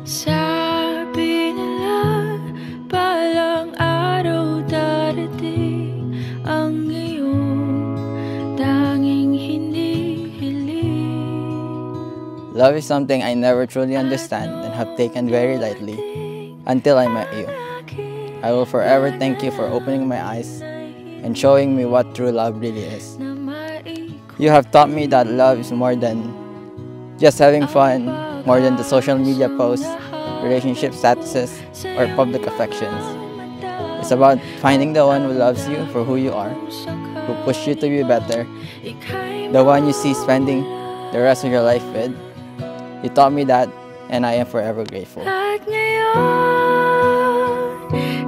Sabi nila, balang araw darating ang iyong tanging hindi hiling. Love is something I never truly understand and have taken very lightly until I met you. I will forever thank you for opening my eyes and showing me what true love really is. You have taught me that love is more than just having fun, more than the social media posts, relationship statuses, or public affections. It's about finding the one who loves you for who you are, who pushes you to be better, the one you see spending the rest of your life with. You taught me that, and I am forever grateful. At ngayon,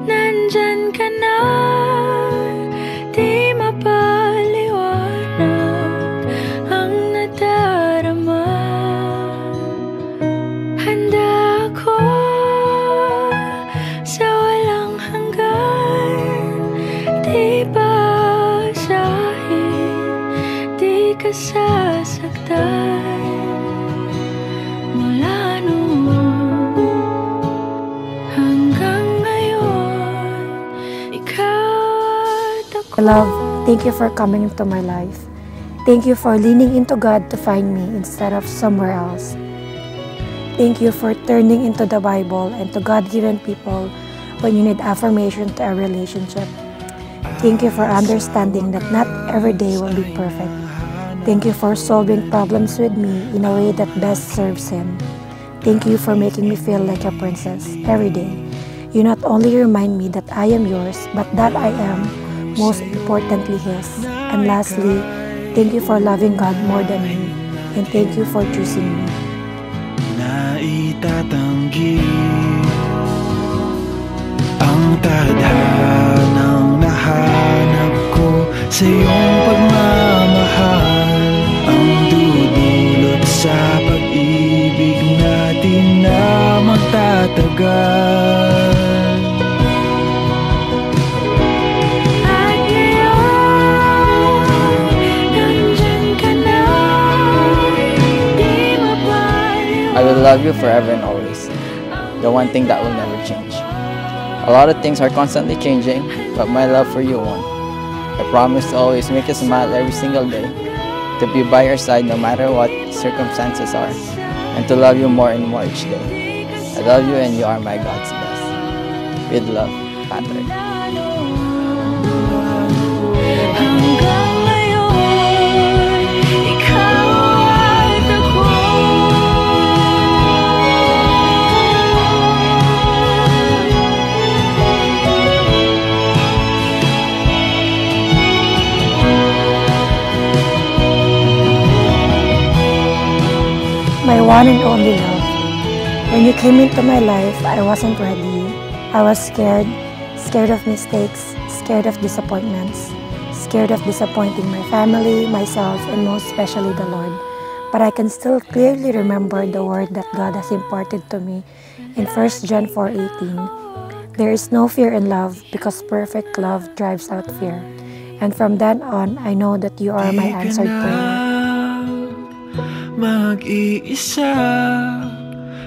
nandyan ka na, di mapaliwanag ang nadarama. Handa ako sa walang hanggan, di basahin, di ka sasaktan. Mula noon hanggang ngayon, ikaw at ako. Love, thank you for coming into my life. Thank you for leaning into God to find me instead of somewhere else. Thank you for turning into the Bible and to God-given people when you need affirmation to a relationship. Thank you for understanding that not every day will be perfect. Thank you for solving problems with me in a way that best serves Him. Thank you for making me feel like a princess every day. You not only remind me that I am yours, but that I am, most importantly, His. And lastly, thank you for loving God more than me. And thank you for choosing me. Naitatanggi ang tadhanang nahanap ko sa iyong pagmamahal. Sa pag-ibig natin na magtatagal. At ngayon, nandyan ka na, di mapaliwanag. I will love you forever and always, the one thing that will never change. A lot of things are constantly changing, but my love for you won't. I promise to always make you smile every single day, to be by your side no matter what circumstances are, and to love you more and more each day. I love you and you are my God's best. With love, Patrick. Hanggang ngayon, ikaw at ako. My one and only love. When you came into my life, I wasn't ready. I was scared of mistakes, scared of disappointments, scared of disappointing my family, myself, and most especially the Lord. But I can still clearly remember the word that God has imparted to me in 1 John 4:18. There is no fear in love because perfect love drives out fear. And from then on, I know that you are my answered prayer. Mag-iisa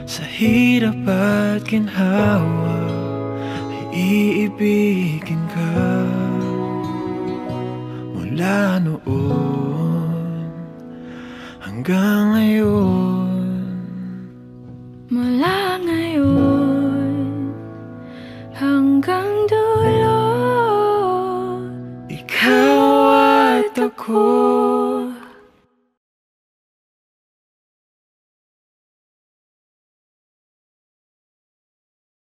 sa hirap at ginhawa, iibigin ka mula noon hanggang ngayon. Mula ngayon hanggang dulo, ikaw at ako.